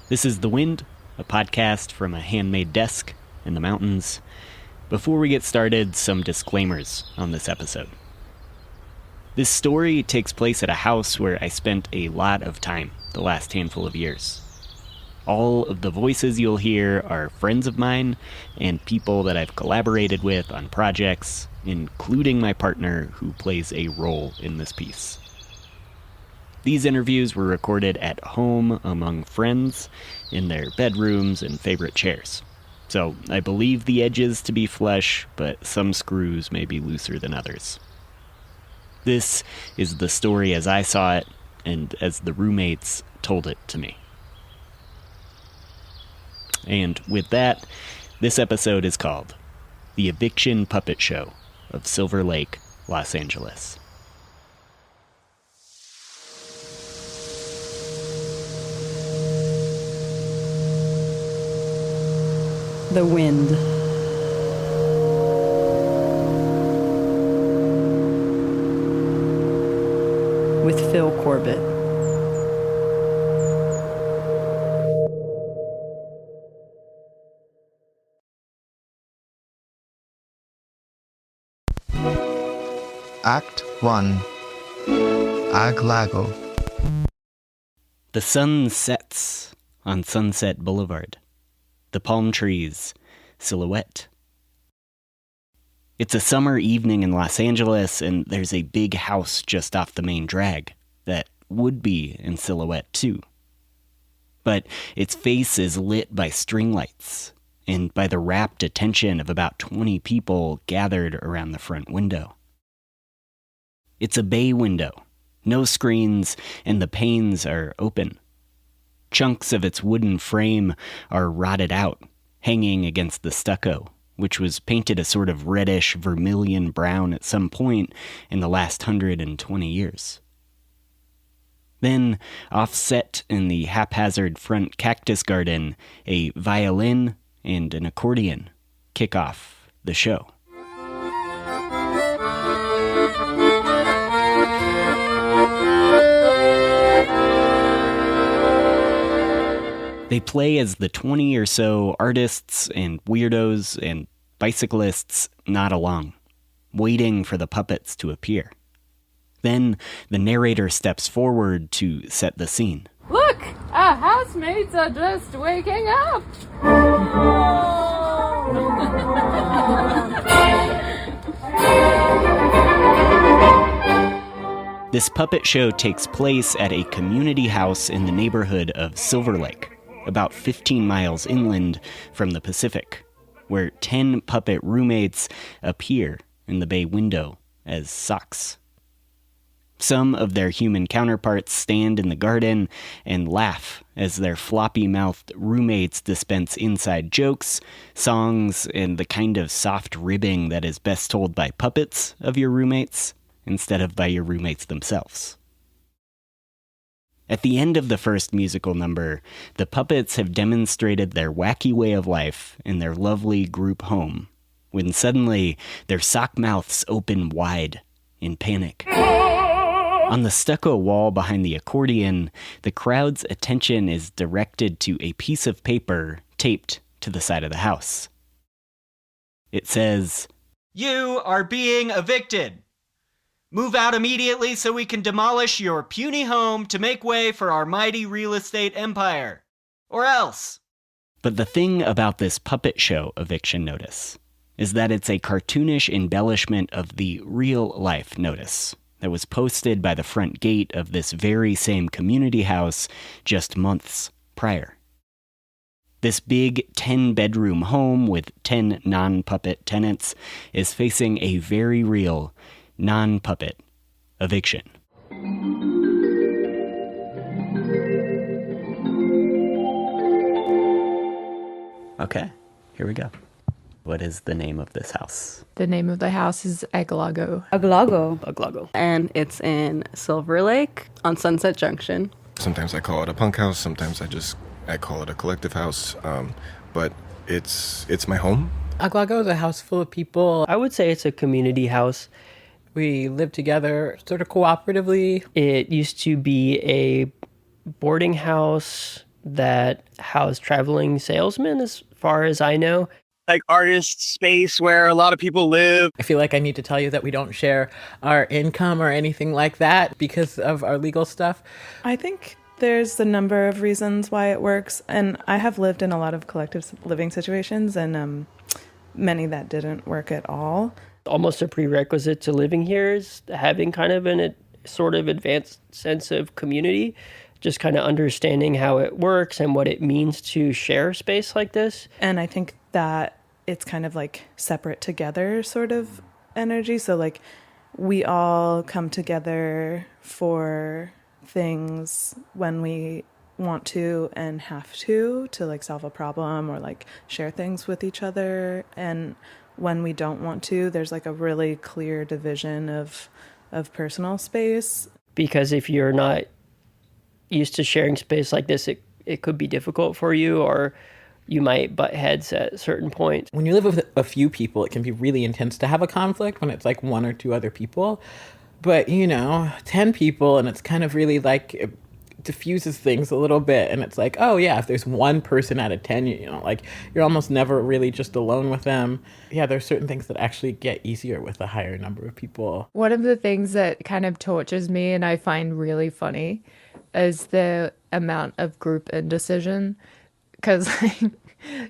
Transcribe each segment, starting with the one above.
This is The Wind, a podcast from a handmade desk in the mountains. Before we get started, some disclaimers on this episode. This story takes place at a house where I spent a lot of time the last handful of years. All of the voices you'll hear are friends of mine and people that I've collaborated with on projects, including my partner who plays a role in this piece. These interviews were recorded at home among friends in their bedrooms and favorite chairs. So I believe the edges to be flush, but some screws may be looser than others. This is the story as I saw it and as the roommates told it to me. And with that, this episode is called The Eviction Puppet Show of Silver Lake, Los Angeles. The Wind. With Phil Corbett. Act 1. Ag Lago. The sun sets on Sunset Boulevard. The palm trees, silhouette. It's a summer evening in Los Angeles, and there's a big house just off the main drag that would be in silhouette too. But its face is lit by string lights, and by the rapt attention of about 20 people gathered around the front window. It's a bay window, no screens, and the panes are open. Chunks of its wooden frame are rotted out, hanging against the stucco, which was painted a sort of reddish vermilion brown at some point in the last 120 years. Then, offset in the haphazard front cactus garden, a violin and an accordion kick off the show. They play as the 20 or so artists and weirdos and bicyclists nod along, waiting for the puppets to appear. Then the narrator steps forward to set the scene. Look! Our housemates are just waking up! This puppet show takes place at a community house in the neighborhood of Silver Lake, about 15 miles inland from the Pacific, where 10 puppet roommates appear in the bay window as socks. Some of their human counterparts stand in the garden and laugh as their floppy-mouthed roommates dispense inside jokes, songs, and the kind of soft ribbing that is best told by puppets of your roommates instead of by your roommates themselves. At the end of the first musical number, the puppets have demonstrated their wacky way of life in their lovely group home, when suddenly their sock mouths open wide in panic. On the stucco wall behind the accordion, the crowd's attention is directed to a piece of paper taped to the side of the house. It says, "You are being evicted. Move out immediately so we can demolish your puny home to make way for our mighty real estate empire. Or else." But the thing about this puppet show eviction notice is that it's a cartoonish embellishment of the real-life notice that was posted by the front gate of this very same community house just months prior. This big 10-bedroom home with 10 non-puppet tenants is facing a very real non-puppet eviction. Okay, here we go. What is the name of this house? The name of the house is Ag Lago. Ag Lago. Ag Lago. And it's in Silver Lake on Sunset Junction. Sometimes I call it a punk house. Sometimes I call it a collective house. But it's my home. Ag Lago is a house full of people. I would say it's a community house. We live together sort of cooperatively. It used to be a boarding house that house traveling salesmen, as far as I know. Like artist space where a lot of people live. I feel like I need to tell you that we don't share our income or anything like that because of our legal stuff. I think there's a number of reasons why it works, and I have lived in a lot of collective living situations, and many that didn't work at all. Almost a prerequisite to living here is having kind of a sort of advanced sense of community, just kind of understanding how it works and what it means to share space like this. And I think that it's kind of like separate together sort of energy. So like we all come together for things when we want to and have to like solve a problem or like share things with each other. And when we don't want to, there's like a really clear division of personal space. Because if you're not used to sharing space like this, it could be difficult for you, or you might butt heads at certain points. When you live with a few people, it can be really intense to have a conflict when it's like one or two other people. But, 10 people, and it's kind of really like it diffuses things a little bit. And it's like, oh yeah, if there's one person out of 10, like you're almost never really just alone with them. Yeah, there's certain things that actually get easier with a higher number of people. One of the things that kind of tortures me and I find really funny is the amount of group indecision. Because,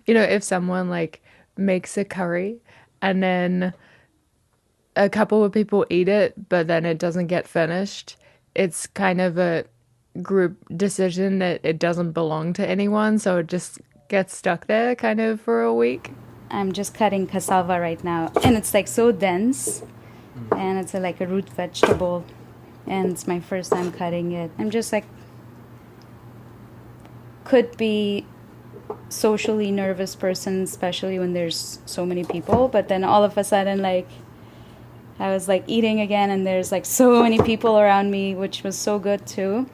if someone like makes a curry and then a couple of people eat it, but then it doesn't get finished, it's kind of a group decision that it doesn't belong to anyone. So it just gets stuck there kind of for a week. I'm just cutting cassava right now. And it's like so dense. And it's like a root vegetable. And it's my first time cutting it. I'm just like, could be socially nervous person, especially when there's so many people, but then all of a sudden like I was like eating again and there's like so many people around me, which was so good too,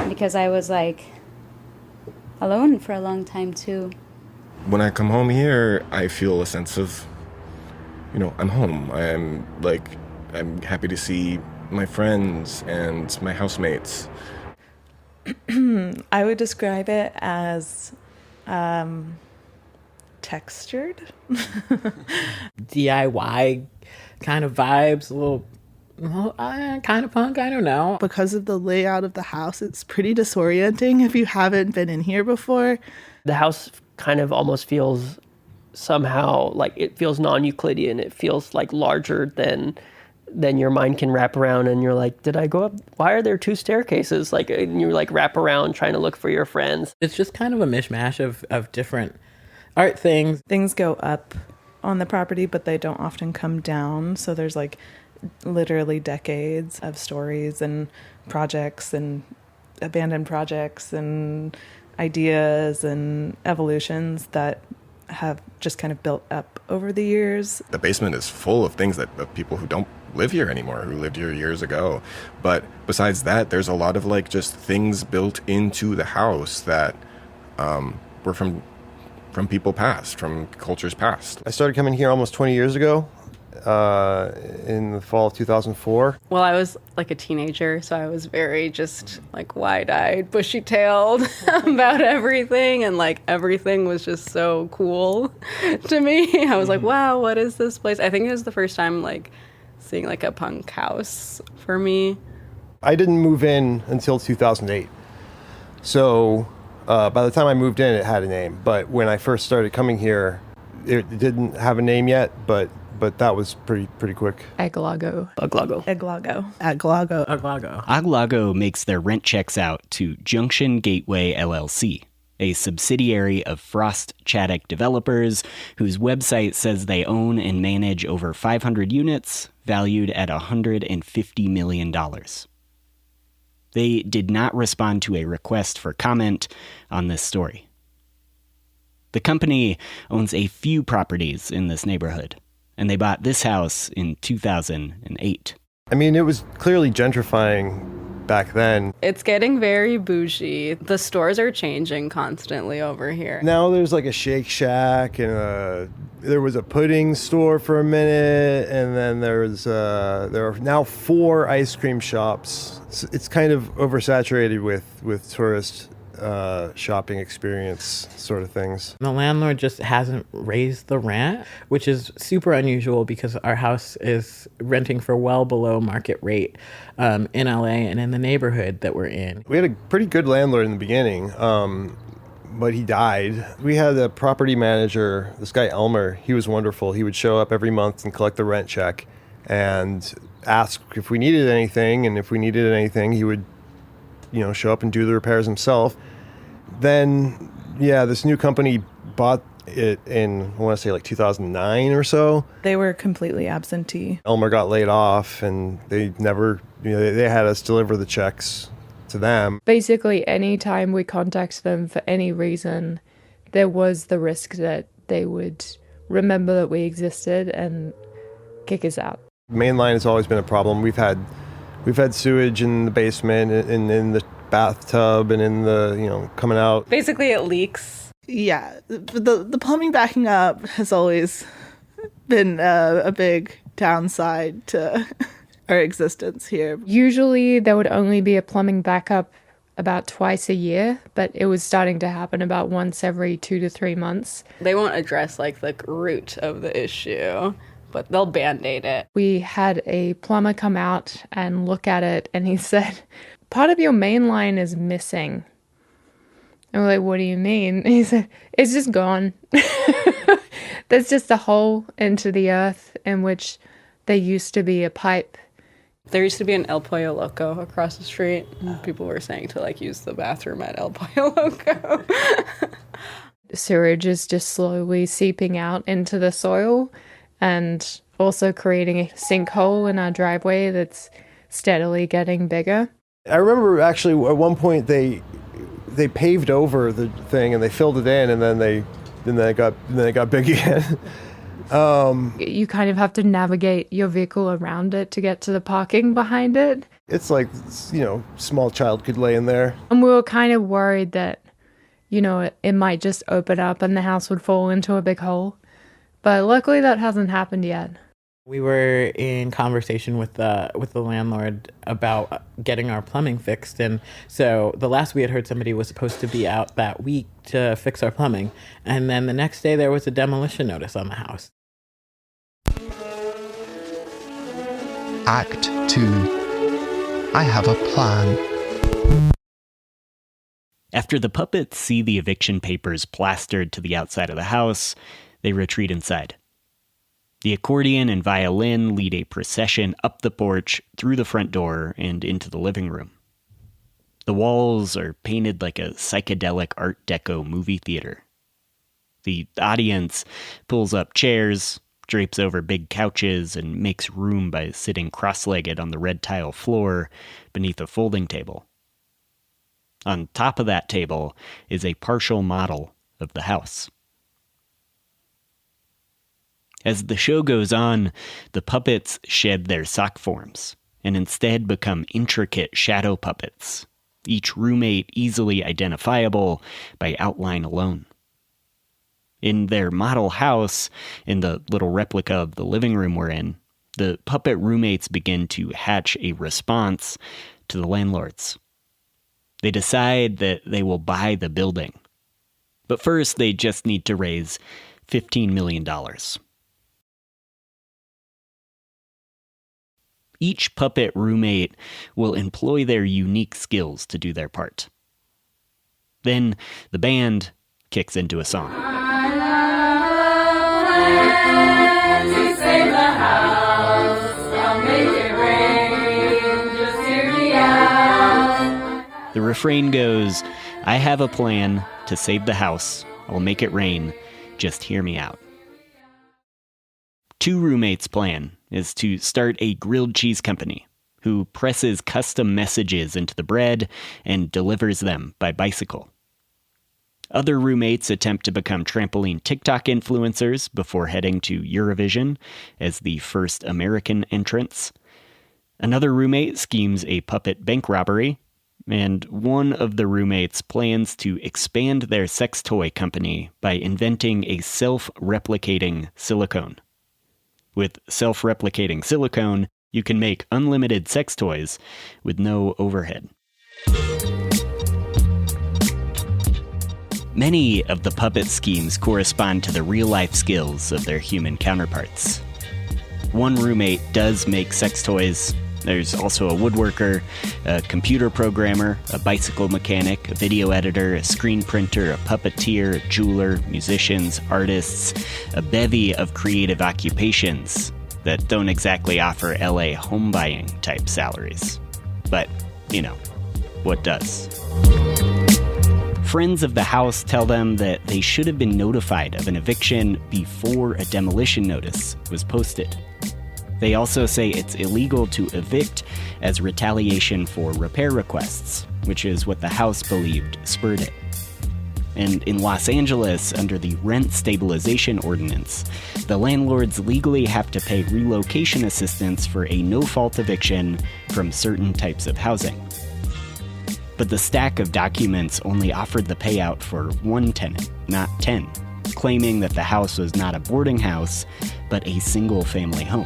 because I was like alone for a long time too. When I come home here, I feel a sense of, I'm home. I'm happy to see my friends and my housemates. I would describe it as textured. DIY kind of vibes, a little kind of punk, I don't know. Because of the layout of the house, it's pretty disorienting if you haven't been in here before. The house kind of almost feels somehow like it feels non-Euclidean. It feels like larger than your mind can wrap around, and you're like, did I go up? Why are there two staircases? Like, and you like wrap around trying to look for your friends. It's just kind of a mishmash of different art things. Things go up on the property, but they don't often come down. So there's like literally decades of stories and projects and abandoned projects and ideas and evolutions that have just kind of built up over the years. The basement is full of things of people who don't live here anymore, who lived here years ago. But besides that, there's a lot of like just things built into the house that were from people past, from cultures past. I started coming here almost 20 years ago, in the fall of 2004. Well, I was like a teenager, so I was very just like wide-eyed, bushy-tailed about everything, and like everything was just so cool to me. I was like, wow, what is this place? I think it was the first time like seeing like a punk house for me. I didn't move in until 2008. So by the time I moved in, it had a name. But when I first started coming here, it didn't have a name yet, but that was pretty quick. Ag Lago. Ag Lago. Ag Lago. Ag Lago. Ag Lago. Ag Lago makes their rent checks out to Junction Gateway LLC, a subsidiary of Frost Chaddock Developers, whose website says they own and manage over 500 units, valued at $150 million. They did not respond to a request for comment on this story. The company owns a few properties in this neighborhood, and they bought this house in 2008. I mean, it was clearly gentrifying back then. It's getting very bougie. The stores are changing constantly over here. Now there's like a Shake Shack, and there was a pudding store for a minute, and then there are now 4 ice cream shops. It's kind of oversaturated with tourists. shopping experience sort of things. The landlord just hasn't raised the rent, which is super unusual because our house is renting for well below market rate in LA and in the neighborhood that we're in. We had a pretty good landlord in the beginning, but he died. We had a property manager, this guy Elmer. He was wonderful. He would show up every month and collect the rent check and ask if we needed anything. And if we needed anything, he would, show up and do the repairs himself. Then, this new company bought it in, I want to say like 2009 or so. They were completely absentee. Elmer got laid off and they never, they had us deliver the checks to them. Basically, anytime we contact them for any reason, there was the risk that they would remember that we existed and kick us out. Main line has always been a problem. We've had sewage in the basement and in the bathtub and in the, coming out. Basically, it leaks. Yeah, the plumbing backing up has always been a big downside to our existence here. Usually there would only be a plumbing backup about twice a year, but it was starting to happen about once every 2 to 3 months. They won't address the root of the issue, but they'll band-aid it. We had a plumber come out and look at it, and he said, part of your main line is missing. And we're like, what do you mean? He said, it's just gone. There's just a hole into the earth in which there used to be a pipe. There used to be an El Pollo Loco across the street. And people were saying to use the bathroom at El Pollo Loco. Sewage is just slowly seeping out into the soil and also creating a sinkhole in our driveway that's steadily getting bigger. I remember actually at one point they paved over the thing and they filled it in and then it got big again. You kind of have to navigate your vehicle around it to get to the parking behind it. It's like, small child could lay in there. And we were kind of worried that, it might just open up and the house would fall into a big hole. But luckily that hasn't happened yet. We were in conversation with the landlord about getting our plumbing fixed, and so the last we had heard, somebody was supposed to be out that week to fix our plumbing, and then the next day there was a demolition notice on the house. Act 2. I have a plan. After the puppets see the eviction papers plastered to the outside of the house, they retreat inside. The accordion and violin lead a procession up the porch, through the front door, and into the living room. The walls are painted like a psychedelic Art Deco movie theater. The audience pulls up chairs, drapes over big couches, and makes room by sitting cross-legged on the red tile floor beneath a folding table. On top of that table is a partial model of the house. As the show goes on, the puppets shed their sock forms and instead become intricate shadow puppets, each roommate easily identifiable by outline alone. In their model house, in the little replica of the living room we're in, the puppet roommates begin to hatch a response to the landlords. They decide that they will buy the building. But first, they just need to raise $15 million. Each puppet roommate will employ their unique skills to do their part. Then the band kicks into a song. The refrain goes, I have a plan to save the house. I'll make it rain. Just hear me out. Two roommates' plan is to start a grilled cheese company who presses custom messages into the bread and delivers them by bicycle. Other roommates attempt to become trampoline TikTok influencers before heading to Eurovision as the first American entrants. Another roommate schemes a puppet bank robbery, and one of the roommates plans to expand their sex toy company by inventing a self-replicating silicone. With self-replicating silicone, you can make unlimited sex toys with no overhead. Many of the puppet schemes correspond to the real-life skills of their human counterparts. One roommate does make sex toys. There's also a woodworker, a computer programmer, a bicycle mechanic, a video editor, a screen printer, a puppeteer, a jeweler, musicians, artists, a bevy of creative occupations that don't exactly offer LA home buying type salaries. But, what does? Friends of the house tell them that they should have been notified of an eviction before a demolition notice was posted. They also say it's illegal to evict as retaliation for repair requests, which is what the house believed spurred it. And in Los Angeles, under the Rent Stabilization Ordinance, the landlords legally have to pay relocation assistance for a no-fault eviction from certain types of housing. But the stack of documents only offered the payout for one tenant, not 10, claiming that the house was not a boarding house, but a single-family home.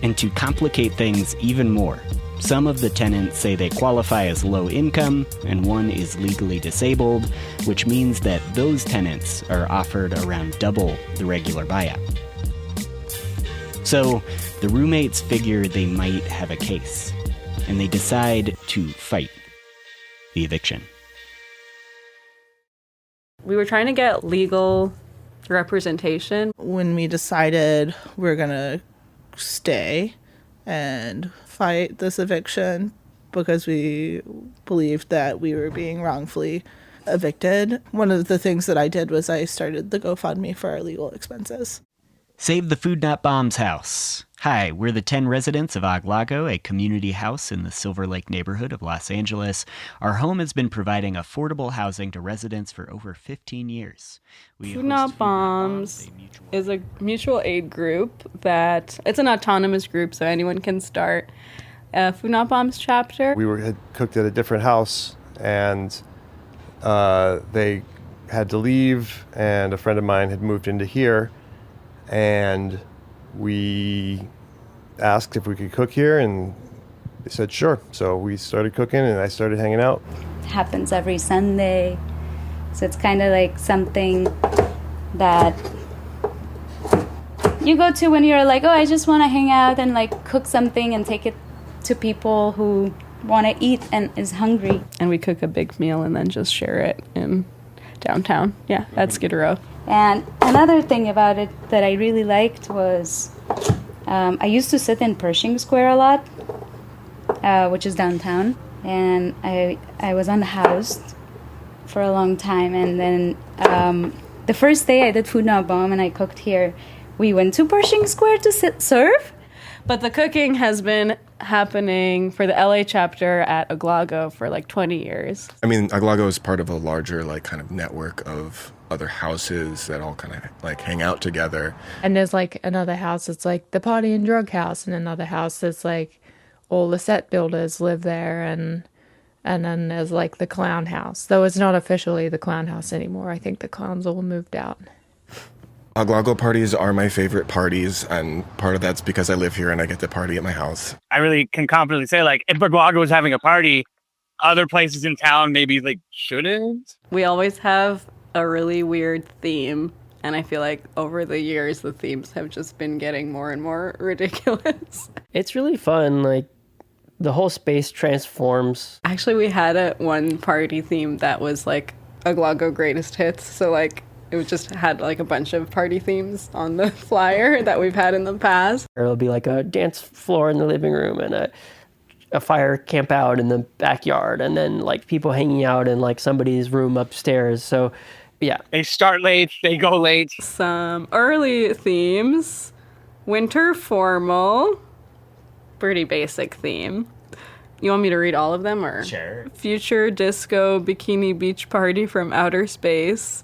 And to complicate things even more, some of the tenants say they qualify as low income, and one is legally disabled, which means that those tenants are offered around double the regular buyout. So the roommates figure they might have a case, and they decide to fight the eviction. We were trying to get legal representation. When we decided we're going to stay and fight this eviction because we believed that we were being wrongfully evicted, one of the things that I did was I started the GoFundMe for our legal expenses. Save the Food Not Bombs House. Hi, we're the 10 residents of Ag Lago, a community house in the Silver Lake neighborhood of Los Angeles. Our home has been providing affordable housing to residents for over 15 years. Food Not Bombs is a mutual aid group that, it's an autonomous group, so anyone can start a Food Not Bombs chapter. We had cooked at a different house, and they had to leave, and a friend of mine had moved into here, and we asked if we could cook here, and they said sure. So we started cooking, and I started hanging out. It happens every Sunday. So it's kind of like something that you go to when you're like, oh, I just want to hang out and like cook something and take it to people who want to eat and is hungry. And we cook a big meal and then just share it in downtown. Yeah, at Skid Row. And another thing about it that I really liked was I used to sit in Pershing Square a lot, which is downtown. And I was unhoused for a long time. And then the first day I did Food Not Bomb and I cooked here, we went to Pershing Square to serve. But the cooking has been happening for the LA chapter at Ag Lago for like 20 years. I mean, Ag Lago is part of a larger like kind of network of other houses that all kind of like hang out together. And there's like another house that's like the party and drug house, and another house that's like all the set builders live there, and then there's like the clown house. Though it's not officially the clown house anymore. I think the clowns all moved out. Ag Lago parties are my favorite parties, and part of that's because I live here and I get to party at my house. I really can confidently say, like, if Ag Lago was having a party, other places in town maybe like shouldn't. We always have a really weird theme, and I feel like over the years the themes have just been getting more and more ridiculous. It's really fun, like the whole space transforms. Actually, we had one party theme that was like Ag Lago greatest hits, so like it just had like a bunch of party themes on the flyer that we've had in the past. It'll be like a dance floor in the living room and a fire camp out in the backyard, and then like people hanging out in like somebody's room upstairs. So yeah. They start late, they go late. Some early themes. Winter formal. Pretty basic theme. You want me to read all of them, or? Sure. Future disco bikini beach party from outer space.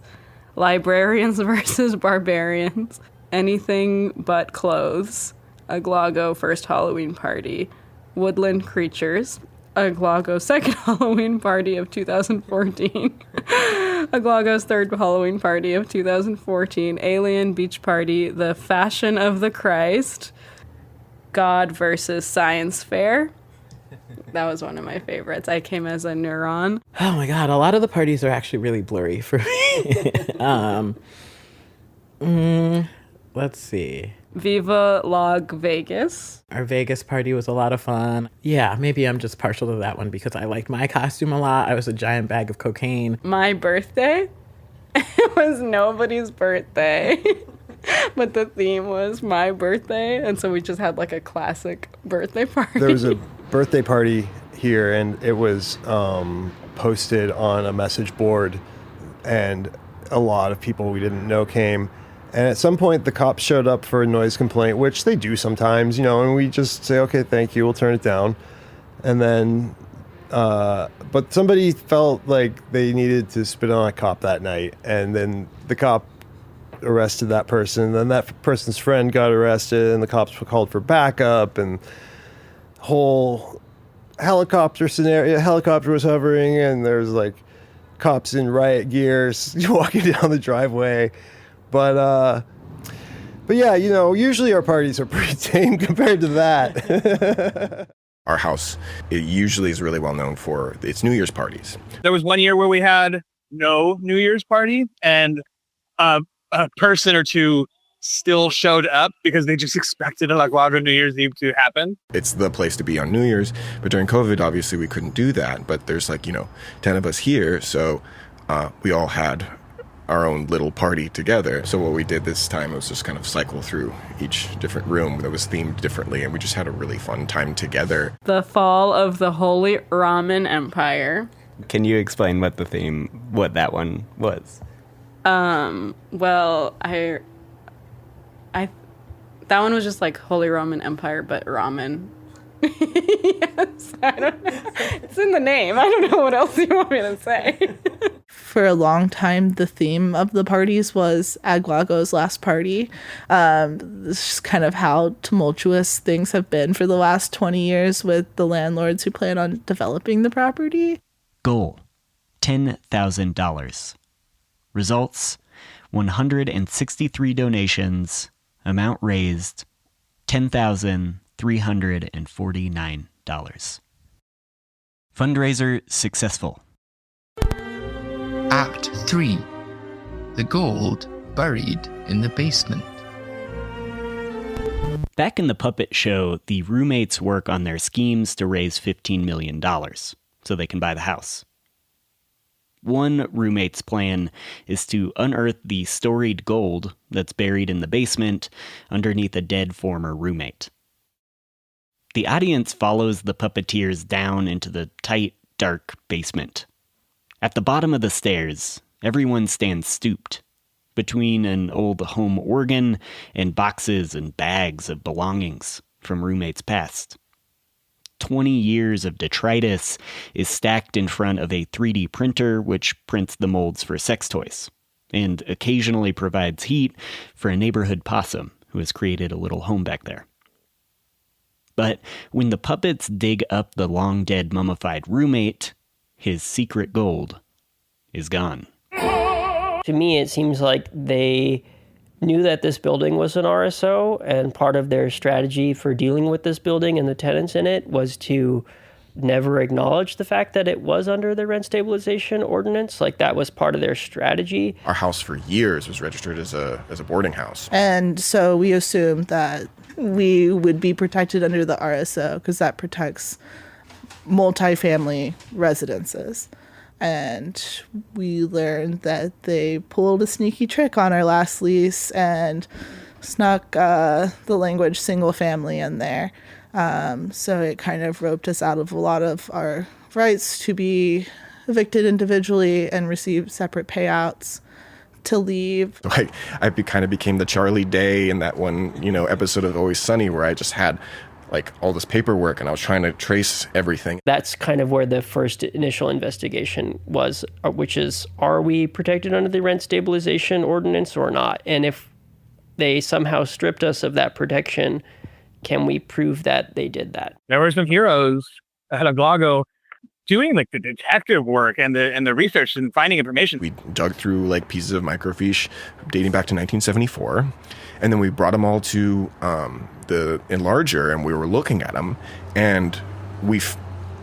Librarians versus barbarians. Anything but clothes. Ag Lago first Halloween party. Woodland creatures. Ag Lago's second Halloween party of 2014. Ag Lago's third Halloween party of 2014. Alien beach party. The Fashion of the Christ. God versus Science Fair. That was one of my favorites. I came as a neuron. Oh my God, a lot of the parties are actually really blurry for me. Let's see. Viva Log Vegas. Our Vegas party was a lot of fun. Yeah, maybe I'm just partial to that one because I liked my costume a lot. I was a giant bag of cocaine. My birthday? It was nobody's birthday. But the theme was my birthday. And so we just had like a classic birthday party. There was a birthday party here, and it was posted on a message board, and a lot of people we didn't know came. And at some point, the cops showed up for a noise complaint, which they do sometimes, and we just say, okay, thank you, we'll turn it down. And then, but somebody felt like they needed to spit on a cop that night, and then the cop arrested that person. Then that person's friend got arrested, and the cops were called for backup, and whole helicopter scenario. Helicopter was hovering, and there's like cops in riot gear walking down the driveway. But yeah, usually our parties are pretty tame compared to that. Our house, it usually is really well known for its New Year's parties. There was one year where we had no New Year's party, and a person or two still showed up because they just expected a Ag Lago New Year's Eve to happen. It's the place to be on New Year's, but during COVID, obviously we couldn't do that. But there's 10 of us here, so we all had our own little party together. So what we did this time was just kind of cycle through each different room that was themed differently, and we just had a really fun time together. The fall of the Holy Roman Empire. Can you explain what that one was? Well, that one was just like Holy Roman Empire, but ramen. Yes, I don't know. It's in the name. I don't know what else you want me to say. For a long time, the theme of the parties was Ag Lago's last party. This is kind of how tumultuous things have been for the last 20 years with the landlords who plan on developing the property. Goal, $10,000. Results, 163 donations. Amount raised, $10,349. Fundraiser successful. Act 3. The gold buried in the basement. Back in the puppet show, the roommates work on their schemes to raise $15 million so they can buy the house. One roommate's plan is to unearth the storied gold that's buried in the basement underneath a dead former roommate. The audience follows the puppeteers down into the tight, dark basement. At the bottom of the stairs, everyone stands stooped, between an old home organ and boxes and bags of belongings from roommates past. 20 years of detritus is stacked in front of a 3D printer which prints the molds for sex toys, and occasionally provides heat for a neighborhood possum who has created a little home back there. But when the puppets dig up the long-dead mummified roommate, his secret gold is gone. To me, it seems like they knew that this building was an RSO, and part of their strategy for dealing with this building and the tenants in it was to never acknowledge the fact that it was under the rent stabilization ordinance. Like, that was part of their strategy. Our house for years was registered as a boarding house. And so we assumed that we would be protected under the RSO because that protects multifamily residences. And we learned that they pulled a sneaky trick on our last lease and snuck the language single family in there. So it kind of roped us out of a lot of our rights to be evicted individually and receive separate payouts to leave. I kind of became the Charlie Day in that one, episode of Always Sunny where I just had all this paperwork and I was trying to trace everything. That's kind of where the first initial investigation was, which is, are we protected under the rent stabilization ordinance or not? And if they somehow stripped us of that protection, can we prove that they did that? There were some heroes at Ag Lago doing the detective work and the research and finding information. We dug through pieces of microfiche dating back to 1974, and then we brought them all to the enlarger, and we were looking at them, and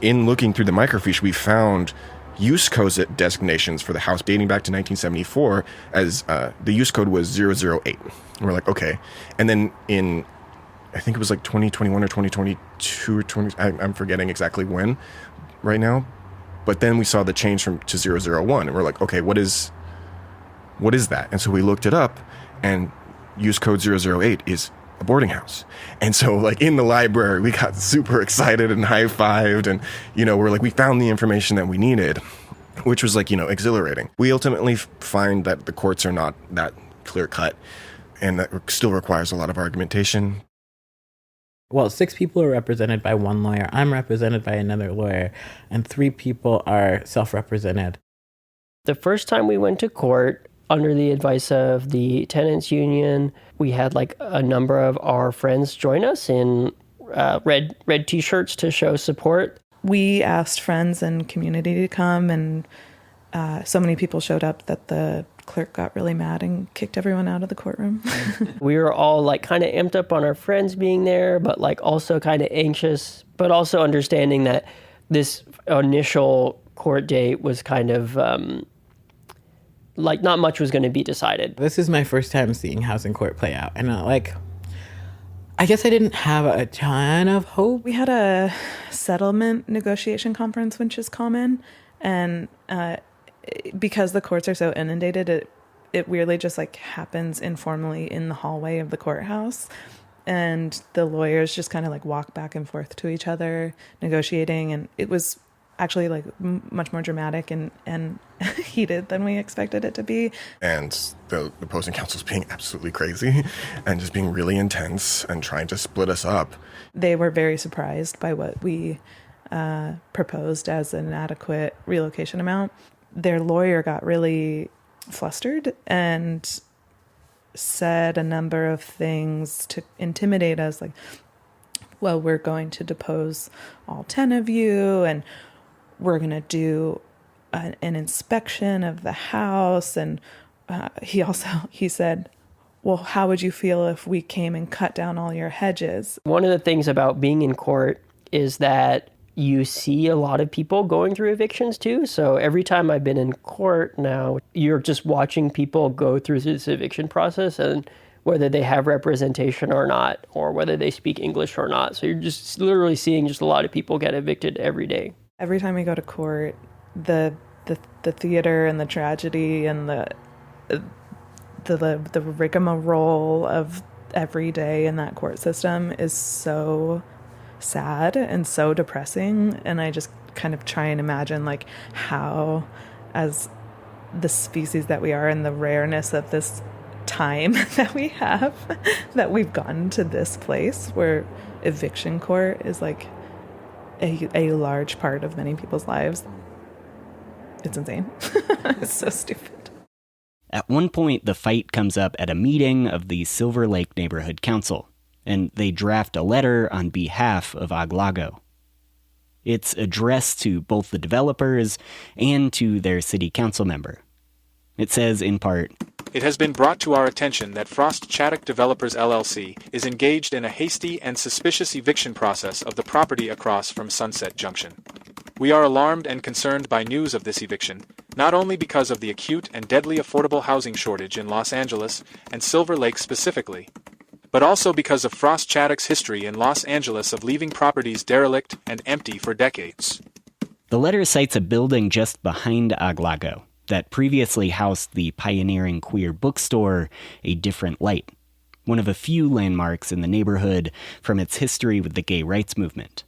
in looking through the microfiche, we found use code designations for the house dating back to 1974 as the use code was 008. And we're like, okay. And then in, I think it was like 2021 or 2022 or 20, I'm forgetting exactly when right now. But then we saw the change to 001 and we're like, okay, what is that? And so we looked it up, and use code 008 is a boarding house. And so like in the library, we got super excited and high-fived, and, we're like, we found the information that we needed, which was like, exhilarating. We ultimately find that the courts are not that clear-cut, and that still requires a lot of argumentation. Well, 6 people are represented by one lawyer. I'm represented by another lawyer, and 3 people are self-represented. The first time we went to court, under the advice of the tenants union, we had like a number of our friends join us in red t-shirts to show support. We asked friends and community to come, and so many people showed up that the clerk got really mad and kicked everyone out of the courtroom. We were all like kind of amped up on our friends being there, but like also kind of anxious, but also understanding that this initial court date was kind of like not much was going to be decided. This is my first time seeing housing court play out. And I guess I didn't have a ton of hope. We had a settlement negotiation conference, which is common. And because the courts are so inundated, it weirdly just like happens informally in the hallway of the courthouse. And the lawyers just kind of like walk back and forth to each other, negotiating. And it was actually like much more dramatic and heated than we expected it to be. And the opposing counsel's being absolutely crazy and just being really intense and trying to split us up. They were very surprised by what we proposed as an adequate relocation amount. Their lawyer got really flustered and said a number of things to intimidate us, like, well, we're going to depose all 10 of you, and we're going to do an inspection of the house. And he said, well, how would you feel if we came and cut down all your hedges? One of the things about being in court is that you see a lot of people going through evictions too. So every time I've been in court now, you're just watching people go through this eviction process, and whether they have representation or not, or whether they speak English or not. So you're just literally seeing just a lot of people get evicted every day. Every time we go to court, the theater and the tragedy and the rigmarole of every day in that court system is so sad and so depressing. And I just kind of try and imagine like how, as the species that we are and the rareness of this time that we have, that we've gotten to this place where eviction court is like a large part of many people's lives. It's insane. It's so stupid. At one point, the fight comes up at a meeting of the Silver Lake Neighborhood Council, and they draft a letter on behalf of Ag Lago. It's addressed to both the developers and to their city council member. It says, in part, "It has been brought to our attention that Frost Chaddock Developers LLC is engaged in a hasty and suspicious eviction process of the property across from Sunset Junction. We are alarmed and concerned by news of this eviction, not only because of the acute and deadly affordable housing shortage in Los Angeles and Silver Lake specifically, but also because of Frost Chaddock's history in Los Angeles of leaving properties derelict and empty for decades." The letter cites a building just behind Ag Lago that previously housed the pioneering queer bookstore, A Different Light, one of a few landmarks in the neighborhood from its history with the gay rights movement.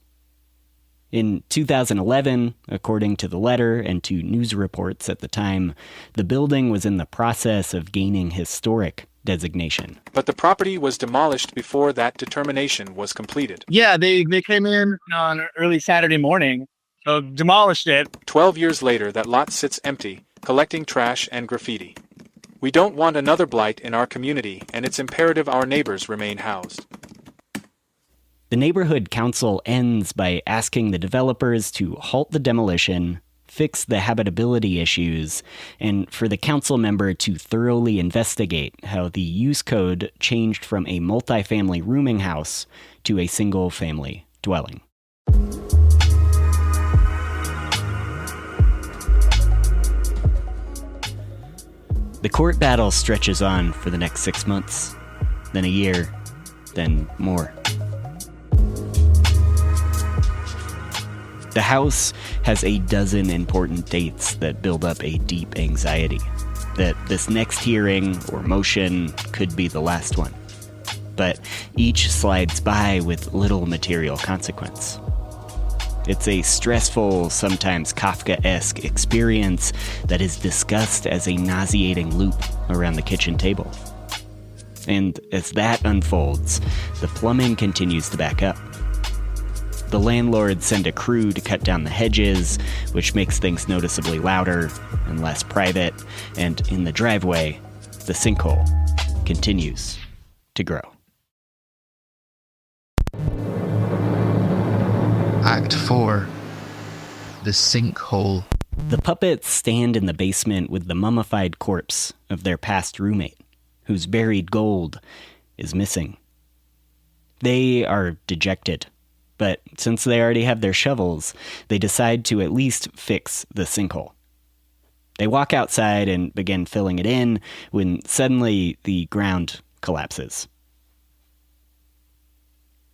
In 2011, according to the letter and to news reports at the time, the building was in the process of gaining historic designation. But the property was demolished before that determination was completed. Yeah, they came in on early Saturday morning, so demolished it. 12 years later, that lot sits empty, collecting trash and graffiti. We don't want another blight in our community, and it's imperative our neighbors remain housed. The neighborhood council ends by asking the developers to halt the demolition, fix the habitability issues, and for the council member to thoroughly investigate how the use code changed from a multifamily rooming house to a single-family dwelling. The court battle stretches on for the next 6 months, then a year, then more. The house has a dozen important dates that build up a deep anxiety that this next hearing or motion could be the last one. But each slides by with little material consequence. It's a stressful, sometimes Kafka-esque experience that is discussed as a nauseating loop around the kitchen table. And as that unfolds, the plumbing continues to back up. The landlords send a crew to cut down the hedges, which makes things noticeably louder and less private, and in the driveway, the sinkhole continues to grow. Act 4. The Sinkhole. The puppets stand in the basement with the mummified corpse of their past roommate, whose buried gold is missing. They are dejected, but since they already have their shovels, they decide to at least fix the sinkhole. They walk outside and begin filling it in when suddenly the ground collapses.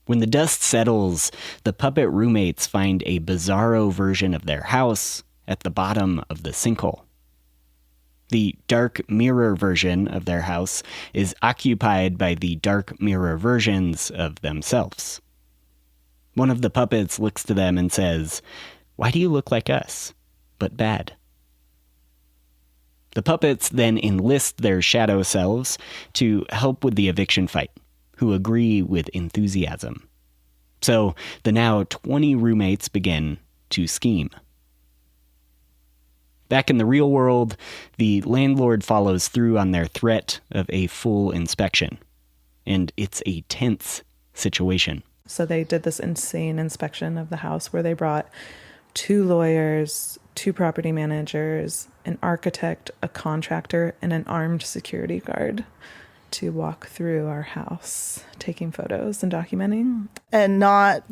When the dust settles, the puppet roommates find a bizarro version of their house at the bottom of the sinkhole. The dark mirror version of their house is occupied by the dark mirror versions of themselves. One of the puppets looks to them and says, "Why do you look like us, but bad?" The puppets then enlist their shadow selves to help with the eviction fight, who agree with enthusiasm. So the now 20 roommates begin to scheme. Back in the real world, the landlord follows through on their threat of a full inspection, and it's a tense situation. So they did this insane inspection of the house where they brought 2 lawyers, 2 property managers, an architect, a contractor, and an armed security guard to walk through our house, taking photos and documenting. And not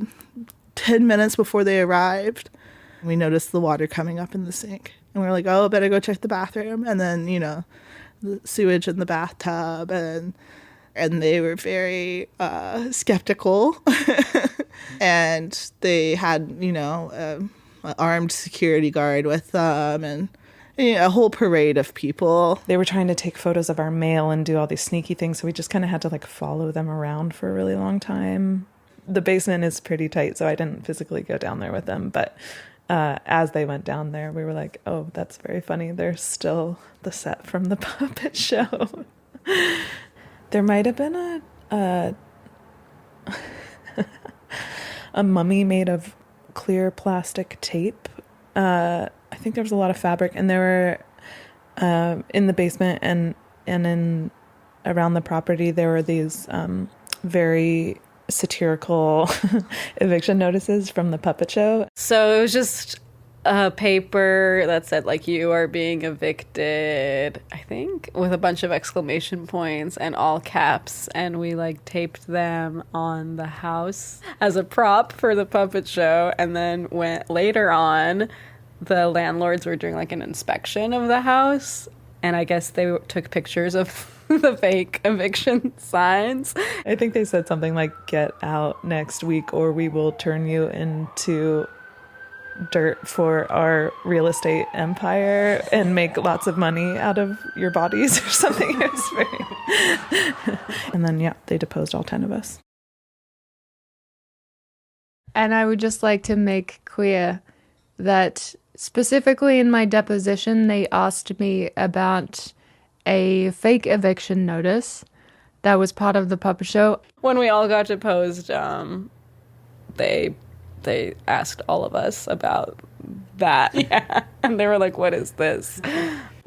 10 minutes before they arrived, we noticed the water coming up in the sink. And we were like, oh, better go check the bathroom. And then, the sewage in the bathtub. And they were very skeptical. And they had, an armed security guard with them and a whole parade of people. They were trying to take photos of our mail and do all these sneaky things. So we just kind of had to follow them around for a really long time. The basement is pretty tight, so I didn't physically go down there with them. But as they went down there, we were like, oh, that's very funny. There's still the set from the puppet show. There might have been a mummy made of clear plastic tape. I think there was a lot of fabric, and there were in the basement and in around the property there were these very satirical eviction notices from the puppet show. So it was just a paper that said you are being evicted, I think, with a bunch of exclamation points and all caps, and we taped them on the house as a prop for the puppet show. And then later on, the landlords were doing an inspection of the house, and I guess they took pictures of the fake eviction signs. I think they said something like, "Get out next week or we will turn you into dirt for our real estate empire and make lots of money out of your bodies," or something. It was very... And then, they deposed all 10 of us. And I would just like to make clear that specifically in my deposition, they asked me about a fake eviction notice that was part of the puppet show. When we all got deposed, they asked all of us about that. Yeah. And they were like, what is this?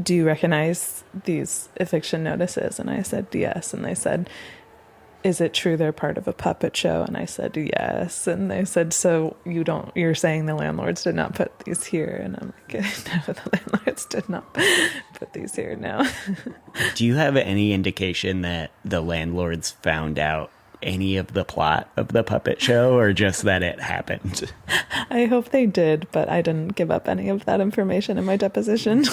Do you recognize these eviction notices? And I said, yes. And they said, is it true they're part of a puppet show? And I said, yes. And they said, so you're saying the landlords did not put these here? And I'm like, no, the landlords did not put these here, no. Do you have any indication that the landlords found out any of the plot of the puppet show, or just that it happened? I hope they did, but I didn't give up any of that information in my deposition.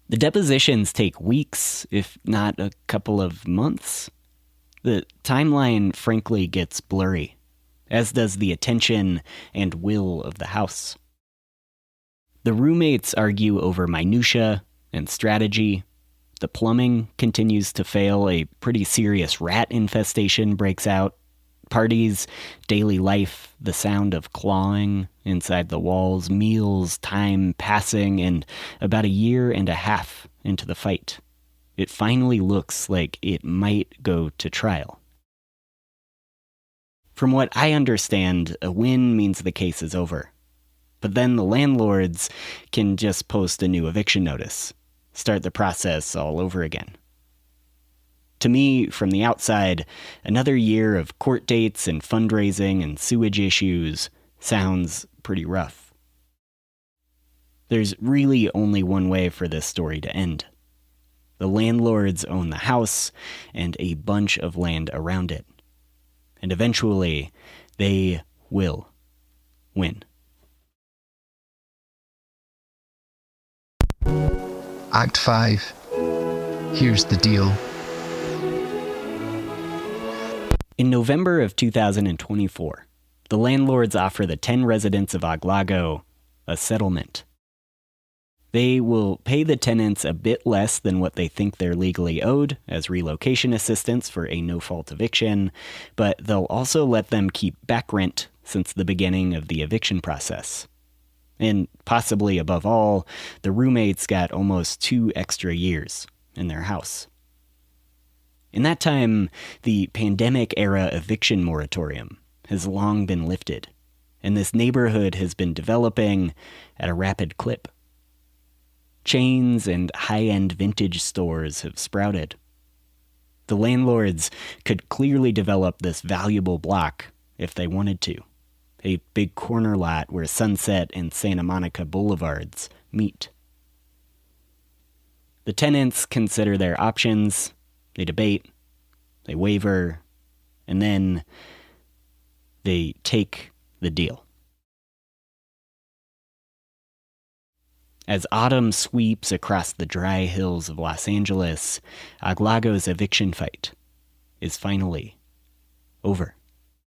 The depositions take weeks, if not a couple of months. The timeline frankly gets blurry, as does the attention and will of the house. The roommates argue over minutia and strategy. The plumbing continues to fail. A pretty serious rat infestation breaks out. Parties, daily life, the sound of clawing inside the walls, meals, time passing, and about a year and a half into the fight, it finally looks like it might go to trial. From what I understand, a win means the case is over. But then the landlords can just post a new eviction notice, start the process all over again. To me, from the outside, another year of court dates and fundraising and sewage issues sounds pretty rough. There's really only one way for this story to end. The landlords own the house and a bunch of land around it. And eventually, they will win. Act 5. Here's the deal. In November of 2024, the landlords offer the 10 residents of Ag Lago a settlement. They will pay the tenants a bit less than what they think they're legally owed as relocation assistance for a no-fault eviction, but they'll also let them keep back rent since the beginning of the eviction process. And possibly above all, the roommates got almost 2 extra years in their house. In that time, the pandemic-era eviction moratorium has long been lifted, and this neighborhood has been developing at a rapid clip. Chains and high-end vintage stores have sprouted. The landlords could clearly develop this valuable block if they wanted to, a big corner lot where Sunset and Santa Monica Boulevards meet. The tenants consider their options. They debate, they waver, and then they take the deal. As autumn sweeps across the dry hills of Los Angeles, Ag Lago's eviction fight is finally over.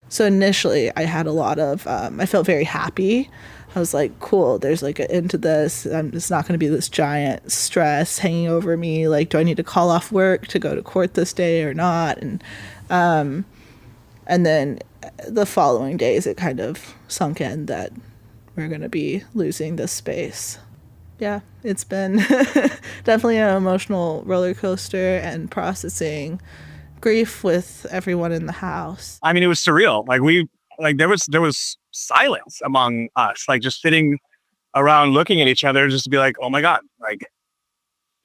So initially I had a lot of, I felt very happy. I was like, cool, there's like an end to this. It's not going to be this giant stress hanging over me. Like, do I need to call off work to go to court this day or not? And then the following days, it kind of sunk in that we're going to be losing this space. Yeah, it's been definitely an emotional roller coaster and processing grief with everyone in the house. I mean, it was surreal. There was silence among us, like just sitting around looking at each other, just to be like, oh my God, like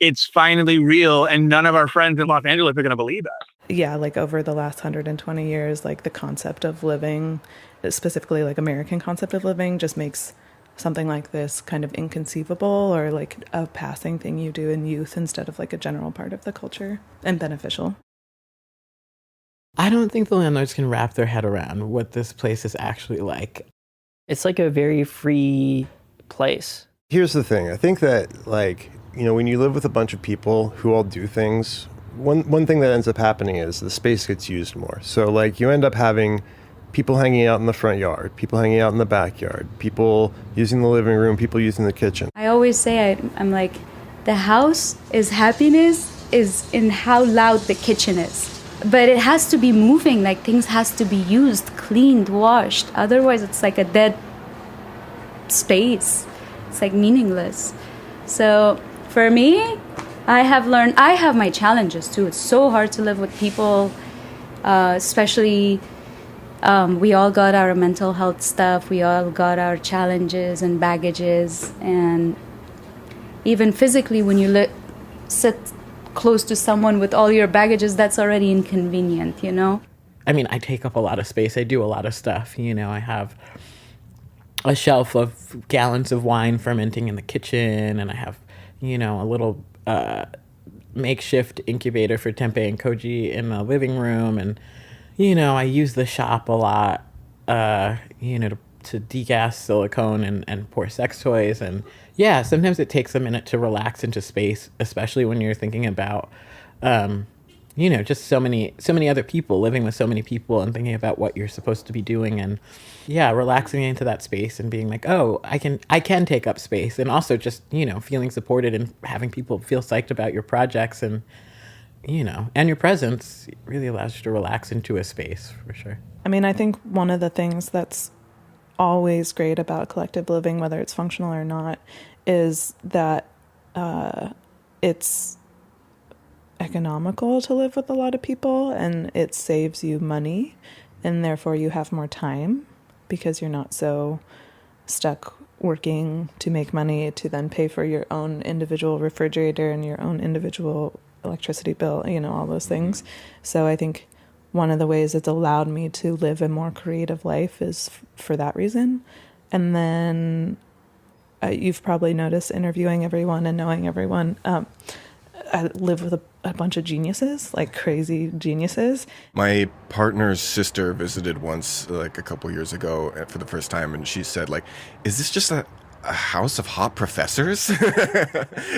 it's finally real. And none of our friends in Los Angeles are going to believe us. Yeah, like over the last 120 years, like the concept of living, specifically like American concept of living, just makes something like this kind of inconceivable, or like a passing thing you do in youth instead of like a general part of the culture, and beneficial. I don't think the landlords can wrap their head around what this place is actually like. It's like a very free place. Here's the thing. I think that, like, you know, when you live with a bunch of people who all do things, one thing that ends up happening is the space gets used more. So, like, you end up having people hanging out in the front yard, people hanging out in the backyard, people using the living room, people using the kitchen. I always say, I'm like, the house is happiness is in how loud the kitchen is. But it has to be moving, like things has to be used, cleaned, washed. Otherwise, it's like a dead space. It's like meaningless. So for me, I have learned, I have my challenges too. It's so hard to live with people, especially we all got our mental health stuff. We all got our challenges and baggages. And even physically, when you sit close to someone with all your baggages, that's already inconvenient, you know? I mean, I take up a lot of space. I do a lot of stuff. You know, I have a shelf of gallons of wine fermenting in the kitchen, and I have, you know, a little makeshift incubator for tempeh and koji in the living room. And, you know, I use the shop a lot, you know, to degas silicone and pour sex toys. And yeah, sometimes it takes a minute to relax into space, especially when you're thinking about, just so many other people, living with so many people and thinking about what you're supposed to be doing. And yeah, relaxing into that space and being like, oh, I can take up space. And also just, feeling supported and having people feel psyched about your projects and your presence really allows you to relax into a space, for sure. I mean, I think one of the things that's always great about collective living, whether it's functional or not, is that it's economical to live with a lot of people, and it saves you money, and therefore you have more time because you're not so stuck working to make money to then pay for your own individual refrigerator and your own individual electricity bill, all those things. So I think one of the ways it's allowed me to live a more creative life is for that reason. And then you've probably noticed interviewing everyone and knowing everyone, I live with a bunch of geniuses, like crazy geniuses. My partner's sister visited once, like a couple years ago for the first time, and she said, like, is this just a house of hot professors?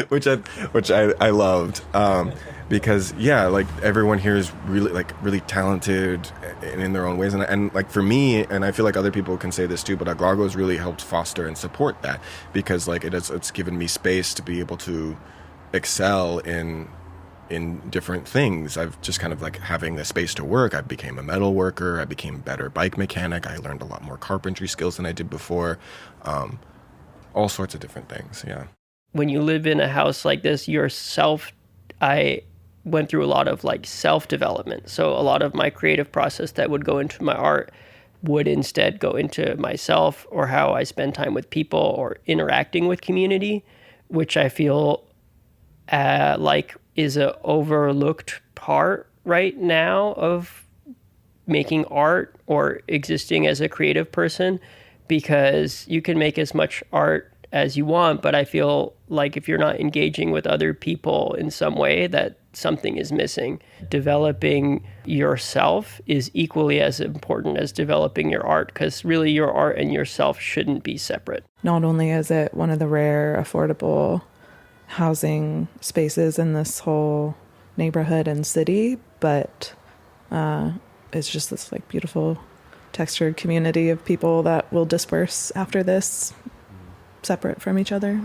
which I loved, because yeah, like everyone here is really talented and in their own ways, and like for me, and I feel like other people can say this too, but Ag Lago has really helped foster and support that, because like it's given me space to be able to excel in different things. I've just kind of like having the space to work. I became a metal worker. I became a better bike mechanic. I learned a lot more carpentry skills than I did before. All sorts of different things. Yeah. When you live in a house like this, I went through a lot of like self-development. So a lot of my creative process that would go into my art would instead go into myself or how I spend time with people or interacting with community, which I feel like is a overlooked part right now of making art or existing as a creative person, because you can make as much art as you want, but I feel like if you're not engaging with other people in some way, that something is missing. Developing yourself is equally as important as developing your art, because really your art and yourself shouldn't be separate. Not only is it one of the rare affordable housing spaces in this whole neighborhood and city, but it's just this like beautiful textured community of people that will disperse after this, separate from each other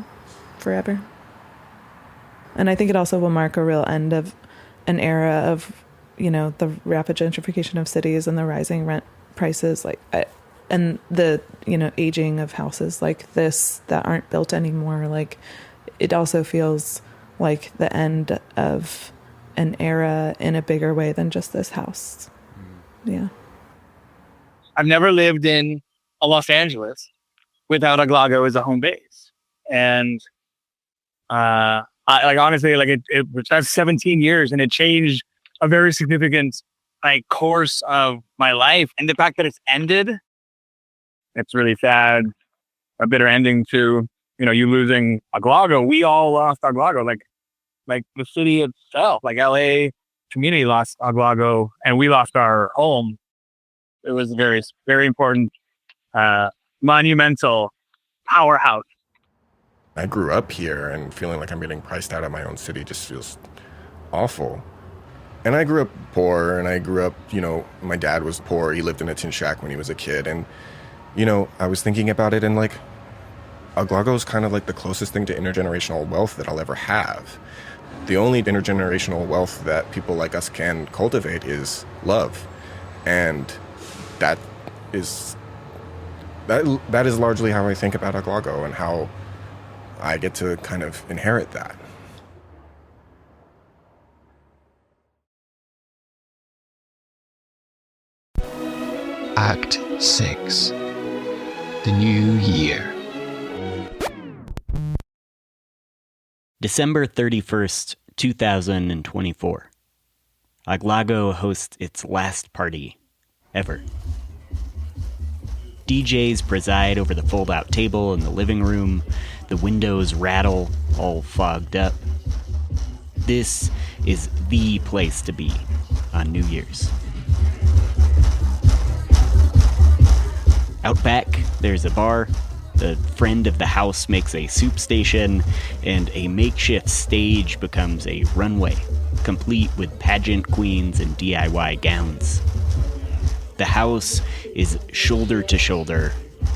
forever. And I think it also will mark a real end of an era of, the rapid gentrification of cities and the rising rent prices, and the, aging of houses like this that aren't built anymore. Like, it also feels like the end of an era in a bigger way than just this house. Yeah. I've never lived in Los Angeles without Ag Lago as a home base. And I honestly, that's 17 years, and it changed a very significant course of my life. And the fact that it's ended, it's really sad. A bitter ending to, you losing Ag Lago. We all lost Ag Lago, like the city itself, like LA community lost Ag Lago, and we lost our home. It was a very, very important, monumental powerhouse. I grew up here, and feeling like I'm getting priced out of my own city just feels awful. And I grew up poor, and I grew up, my dad was poor. He lived in a tin shack when he was a kid. And, I was thinking about it, and Ag Lago is kind of like the closest thing to intergenerational wealth that I'll ever have. The only intergenerational wealth that people like us can cultivate is love. And that is largely how I think about Ag Lago and how I get to kind of inherit that. Act 6. The New Year. December 31st, 2024. Ag Lago hosts its last party ever. DJs preside over the fold-out table in the living room. The windows rattle, all fogged up. This is the place to be on New Year's. Out back, there's a bar. The friend of the house makes a soup station, and a makeshift stage becomes a runway, complete with pageant queens and DIY gowns. The house is shoulder to shoulder,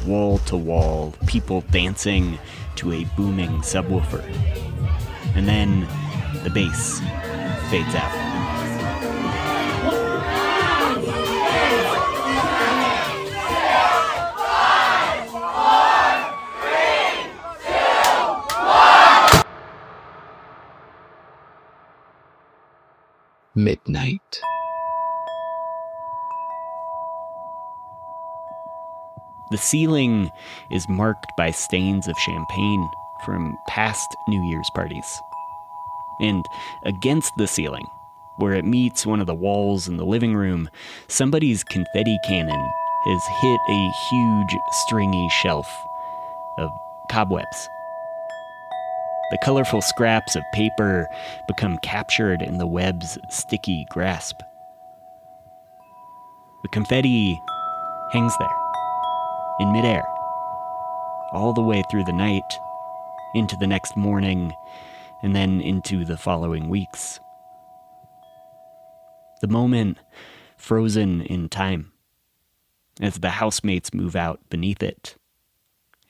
wall to wall, people dancing to a booming subwoofer. And then the bass fades out. Midnight. The ceiling is marked by stains of champagne from past New Year's parties. And against the ceiling, where it meets one of the walls in the living room, somebody's confetti cannon has hit a huge stringy shelf of cobwebs. The colorful scraps of paper become captured in the web's sticky grasp. The confetti hangs there, in midair, all the way through the night, into the next morning, and then into the following weeks. The moment frozen in time, as the housemates move out beneath it,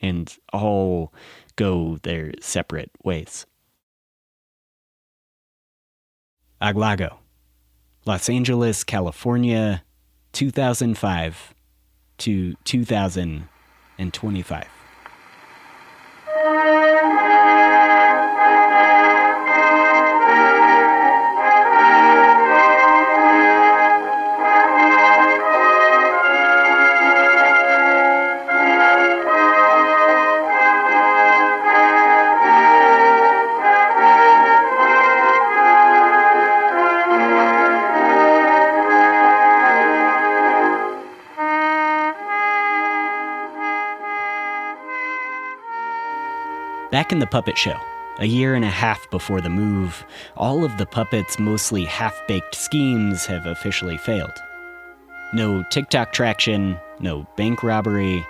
and all go their separate ways. Ag Lago, Los Angeles, California, 2005 to 2025. Back in the puppet show, a year and a half before the move, all of the puppets' mostly half-baked schemes have officially failed. No TikTok traction, no bank robbery.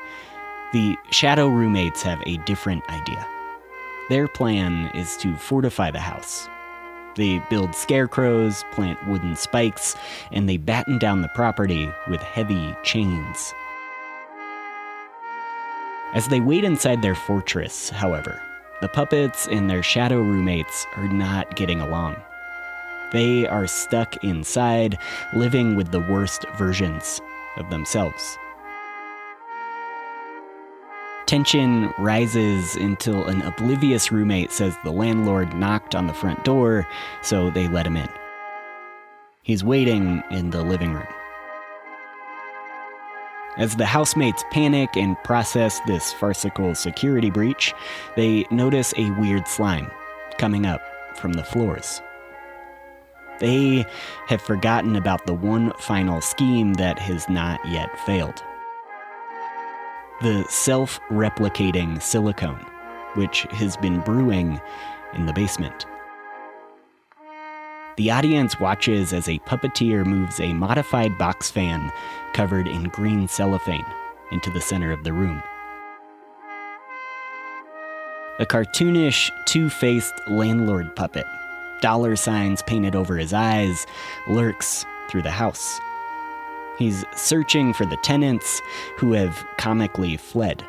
The shadow roommates have a different idea. Their plan is to fortify the house. They build scarecrows, plant wooden spikes, and they batten down the property with heavy chains. As they wait inside their fortress, however, the puppets and their shadow roommates are not getting along. They are stuck inside, living with the worst versions of themselves. Tension rises until an oblivious roommate says the landlord knocked on the front door, so they let him in. He's waiting in the living room. As the housemates panic and process this farcical security breach, they notice a weird slime coming up from the floors. They have forgotten about the one final scheme that has not yet failed. The self-replicating silicone, which has been brewing in the basement. The audience watches as a puppeteer moves a modified box fan covered in green cellophane into the center of the room. A cartoonish, two-faced landlord puppet, dollar signs painted over his eyes, lurks through the house. He's searching for the tenants who have comically fled.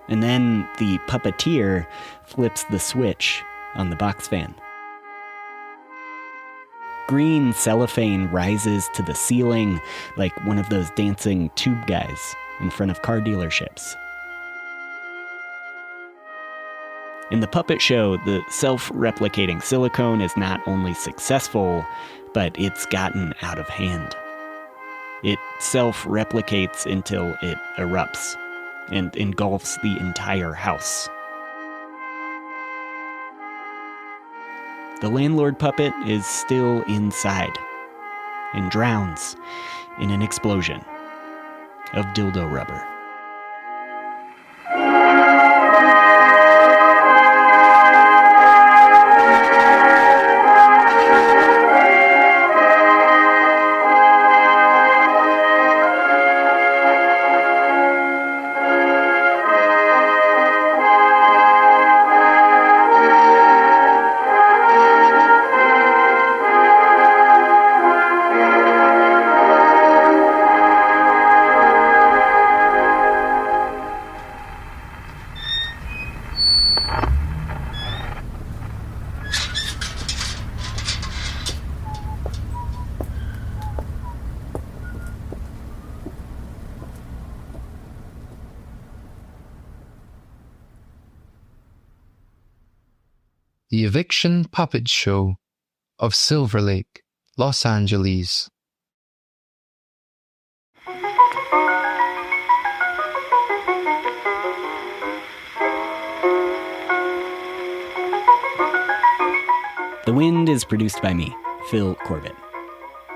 And then the puppeteer flips the switch on the box fan. Green cellophane rises to the ceiling like one of those dancing tube guys in front of car dealerships. In the puppet show, the self-replicating silicone is not only successful, but it's gotten out of hand. It self-replicates until it erupts and engulfs the entire house. The landlord puppet is still inside and drowns in an explosion of dildo rubber. the Eviction Puppet Show of Silver Lake, Los Angeles. The Wind is produced by me, Phil Corbett.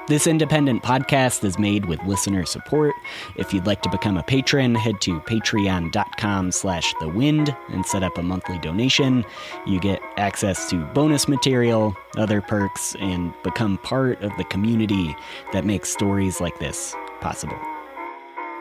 This independent podcast is made with listener support. If you'd like to become a patron, head to patreon.com/thewind and set up a monthly donation. You get access to bonus material, other perks, and become part of the community that makes stories like this possible.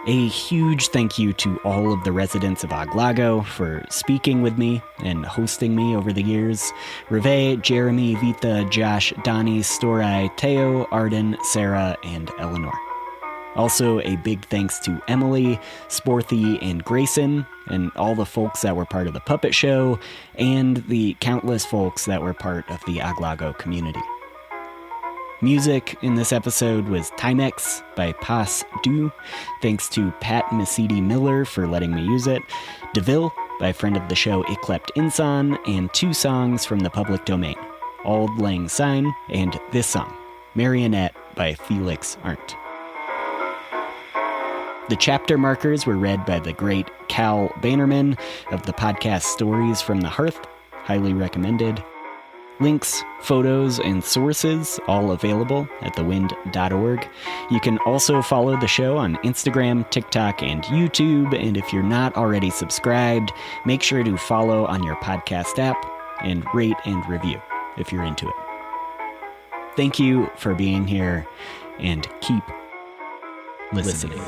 A huge thank you to all of the residents of Ag Lago for speaking with me and hosting me over the years. Reve, Jeremy, Vita, Josh, Donnie, Storai, Theo, Arden, Sarah, and Eleanor. Also, a big thanks to Emily, Spoorthi, and Greyson, and all the folks that were part of the puppet show, and the countless folks that were part of the Ag Lago community. Music in this episode was Timex by Pas Du. Thanks to Pat Mesiti Miller for letting me use it. DeVille by friend of the show Iklept Insan, and 2 songs from the public domain, Auld Lang Syne and this song, Marionette by Felix Arndt. The chapter markers were read by the great Cal Bannerman of the podcast Stories from the Hearth. Highly recommended. Links, photos, and sources all available at thewind.org. You can also follow the show on Instagram, TikTok, and YouTube. And if you're not already subscribed, make sure to follow on your podcast app and rate and review if you're into it. Thank you for being here, and keep listening.